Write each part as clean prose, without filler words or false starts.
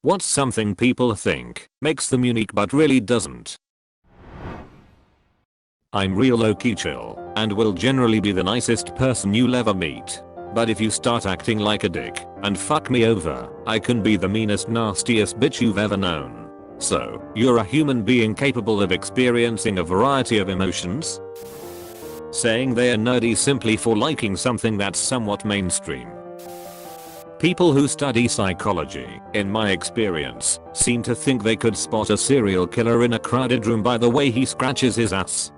What's something people think makes them unique but really doesn't? I'm real low-key chill and will generally be the nicest person you'll ever meet. But if you start acting like a dick and fuck me over, I can be the meanest, nastiest bitch you've ever known. So, you're a human being capable of experiencing a variety of emotions? Saying they're nerdy simply for liking something that's somewhat mainstream. People who study psychology, in my experience, seem to think they could spot a serial killer in a crowded room by the way he scratches his ass.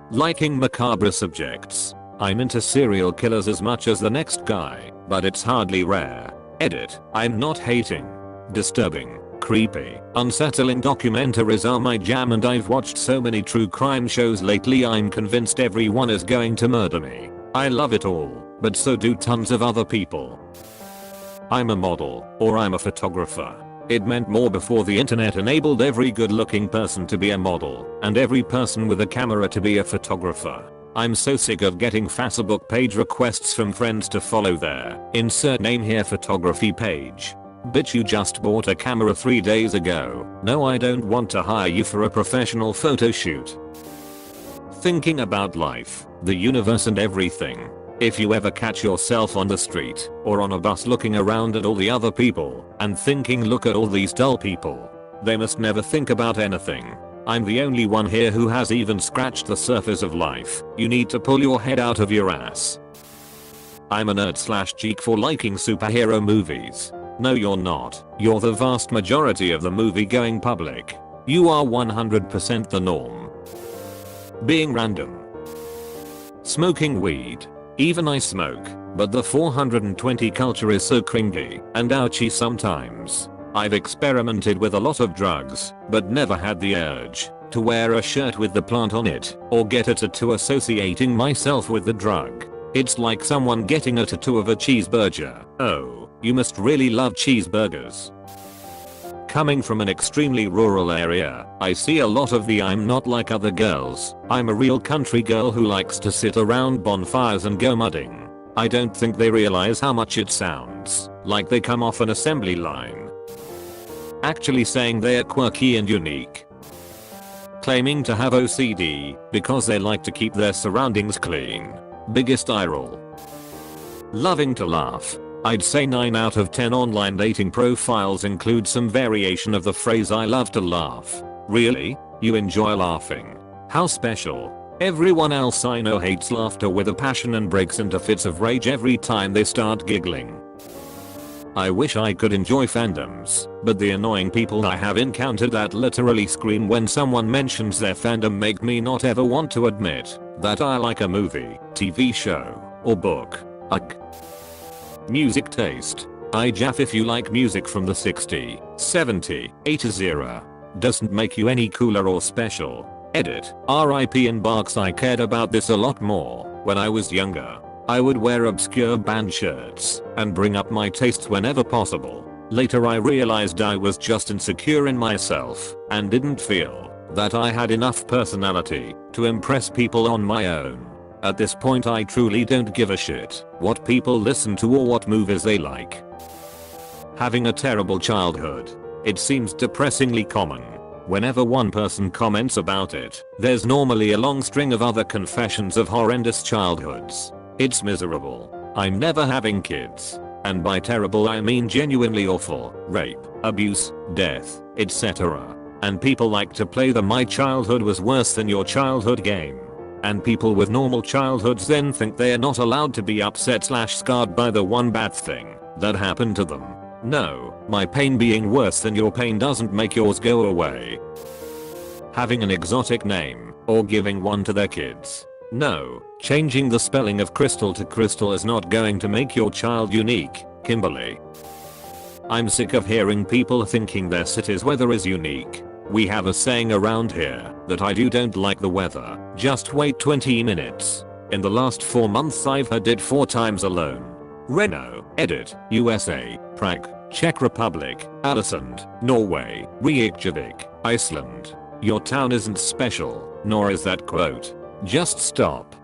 Liking macabre subjects. I'm into serial killers as much as the next guy, but it's hardly rare. Edit. I'm not hating. Disturbing, creepy, unsettling documentaries are my jam, and I've watched so many true crime shows lately I'm convinced everyone is going to murder me. I love it all, but so do tons of other people. I'm a model, or I'm a photographer. It meant more before the internet enabled every good-looking person to be a model, and every person with a camera to be a photographer. I'm so sick of getting Facebook page requests from friends to follow their insert name here photography page. Bitch, you just bought a camera 3 days ago. No, I don't want to hire you for a professional photo shoot. Thinking about life, the universe and everything. If you ever catch yourself on the street or on a bus looking around at all the other people and thinking, look at all these dull people, they must never think about anything. I'm the only one here who has even scratched the surface of life. You need to pull your head out of your ass. I'm a nerd/geek for liking superhero movies. No, you're not. You're the vast majority of the movie-going public. You are 100% the norm. Being random. Smoking weed. Even I smoke, but the 420 culture is so cringy and ouchy sometimes. I've experimented with a lot of drugs, but never had the urge to wear a shirt with the plant on it or get a tattoo associating myself with the drug. It's like someone getting a tattoo of a cheeseburger. Oh, you must really love cheeseburgers. Coming from an extremely rural area, I see a lot of the I'm not like other girls. I'm a real country girl who likes to sit around bonfires and go mudding. I don't think they realize how much it sounds like they come off an assembly line. Actually saying they're quirky and unique. Claiming to have OCD because they like to keep their surroundings clean. Biggest eye roll. Loving to laugh. I'd say 9 out of 10 online dating profiles include some variation of the phrase I love to laugh. Really? You enjoy laughing? How special. Everyone else I know hates laughter with a passion and breaks into fits of rage every time they start giggling. I wish I could enjoy fandoms, but the annoying people I have encountered that literally scream when someone mentions their fandom make me not ever want to admit that I like a movie, TV show, or book. Ugh. Music taste. I jaff if you like music from the 60s, 70s, 80s era. Doesn't make you any cooler or special. Edit. RIP Inbox. I cared about this a lot more when I was younger. I would wear obscure band shirts and bring up my tastes whenever possible. Later I realized I was just insecure in myself and didn't feel that I had enough personality to impress people on my own. At this point I truly don't give a shit what people listen to or what movies they like. Having a terrible childhood. It seems depressingly common. Whenever one person comments about it, there's normally a long string of other confessions of horrendous childhoods. It's miserable. I'm never having kids. And by terrible I mean genuinely awful. Rape, abuse, death, etc. And people like to play the my childhood was worse than your childhood game. And people with normal childhoods then think they are not allowed to be upset/scarred by the one bad thing that happened to them. No, my pain being worse than your pain doesn't make yours go away. Having an exotic name, or giving one to their kids. No, changing the spelling of crystal to crystal is not going to make your child unique, Kimberly. I'm sick of hearing people thinking their city's weather is unique. We have a saying around here that I don't like the weather, just wait 20 minutes. In the last 4 months I've heard it 4 times alone. Reno, edit, USA, Prague, Czech Republic, Alisund, Norway, Reykjavik, Iceland. Your town isn't special, nor is that quote. Just stop.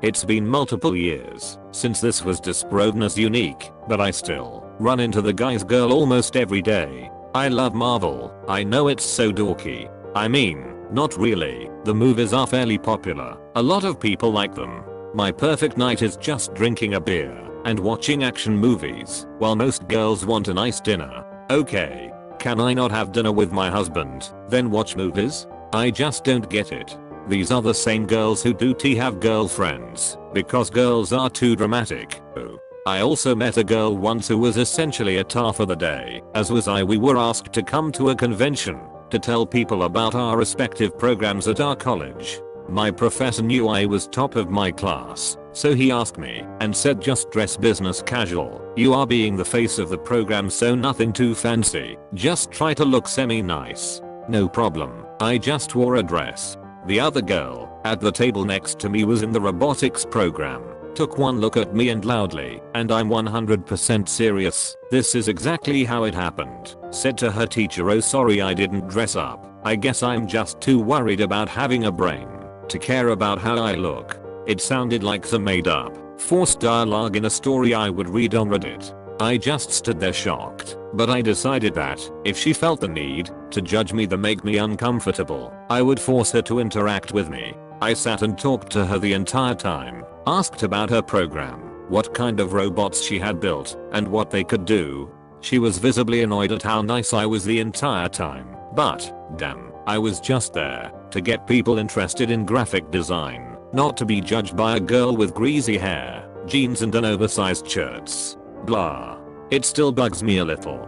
It's been multiple years since this was disproven as unique, but I still Run into the guy's girl almost every day. I love Marvel. I know it's so dorky. I mean, not really. The movies are fairly popular. A lot of people like them. My perfect night is just drinking a beer and watching action movies while most girls want a nice dinner. Okay. Can I not have dinner with my husband, then watch movies? I just don't get it. These are the same girls who do have girlfriends because girls are too dramatic. Oh. I also met a girl once who was essentially a tar for the day, as was I. We were asked to come to a convention to tell people about our respective programs at our college. My professor knew I was top of my class, so he asked me and said just dress business casual. You are being the face of the program, so nothing too fancy. Just try to look semi-nice. No problem. I just wore a dress. The other girl at the table next to me was in the robotics program. Took one look at me and loudly, and I'm 100% serious, this is exactly how it happened, said to her teacher, "Oh sorry, I didn't dress up. I guess I'm just too worried about having a brain to care about how I look." It sounded like the made up, forced dialogue in a story I would read on Reddit. I just stood there shocked, but I decided that if she felt the need to judge me, to make me uncomfortable, I would force her to interact with me. I sat and talked to her the entire time, asked about her program, what kind of robots she had built, and what they could do. She was visibly annoyed at how nice I was the entire time, but, damn, I was just there to get people interested in graphic design, not to be judged by a girl with greasy hair, jeans and an oversized shirts. Blah. It still bugs me a little.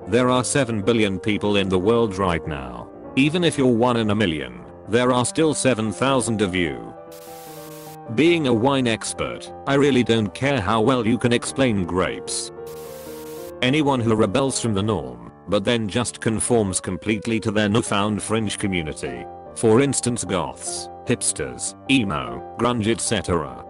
There are 7 billion people in the world right now. Even if you're 1 in a million, there are still 7,000 of you. Being a wine expert, I really don't care how well you can explain grapes. Anyone who rebels from the norm, but then just conforms completely to their newfound fringe community. For instance, goths, hipsters, emo, grunge, etc.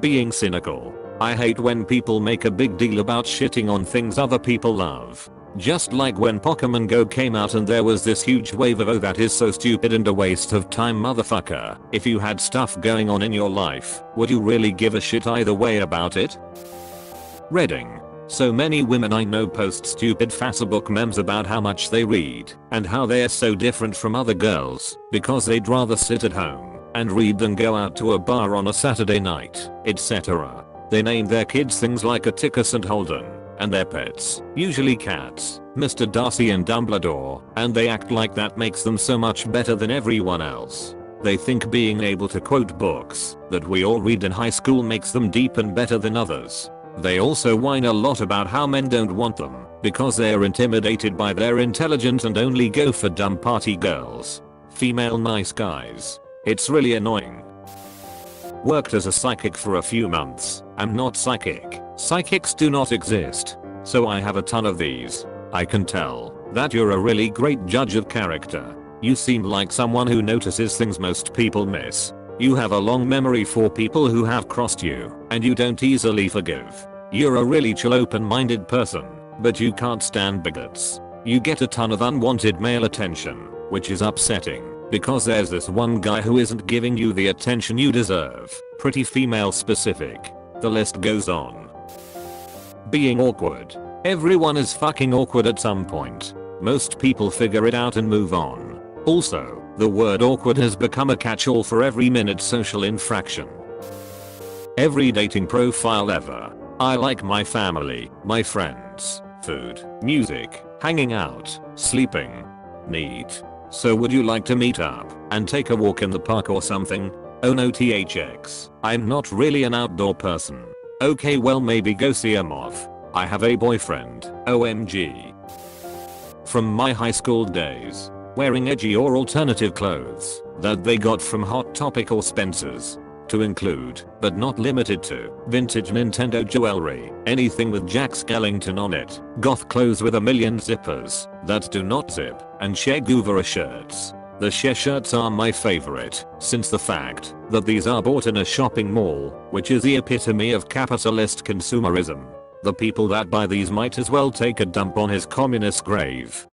Being cynical. I hate when people make a big deal about shitting on things other people love. Just like when Pokemon Go came out and there was this huge wave of "oh that is so stupid and a waste of time motherfucker." If you had stuff going on in your life, would you really give a shit either way about it? Reading. So many women I know post stupid Facebook memes about how much they read and how they are so different from other girls because they'd rather sit at home and read than go out to a bar on a Saturday night, etc. They name their kids things like Atticus and Holden, and their pets, usually cats, Mr. Darcy and Dumbledore, and they act like that makes them so much better than everyone else. They think being able to quote books that we all read in high school makes them deep and better than others. They also whine a lot about how men don't want them because they are intimidated by their intelligence and only go for dumb party girls. Female nice guys. It's really annoying. Worked as a psychic for a few months. I'm not psychic. Psychics do not exist. So I have a ton of these. I can tell that you're a really great judge of character. You seem like someone who notices things most people miss. You have a long memory for people who have crossed you, and you don't easily forgive. You're a really chill, open-minded person, but you can't stand bigots. You get a ton of unwanted male attention, which is upsetting. Because there's this one guy who isn't giving you the attention you deserve. Pretty female specific. The list goes on. Being awkward. Everyone is fucking awkward at some point. Most people figure it out and move on. Also, the word awkward has become a catch-all for every minute social infraction. Every dating profile ever. I like my family, my friends, food, music, hanging out, sleeping. Neat. So would you like to meet up and take a walk in the park or something? Oh no THX. I'm not really an outdoor person. Okay, well maybe go see a moth. I have a boyfriend. OMG. From my high school days. Wearing edgy or alternative clothes that they got from Hot Topic or Spencer's. To include, but not limited to, vintage Nintendo jewelry, anything with Jack Skellington on it, goth clothes with a million zippers that do not zip, and Che Guevara shirts. The Che shirts are my favorite, since the fact that these are bought in a shopping mall, which is the epitome of capitalist consumerism. The people that buy these might as well take a dump on his communist grave.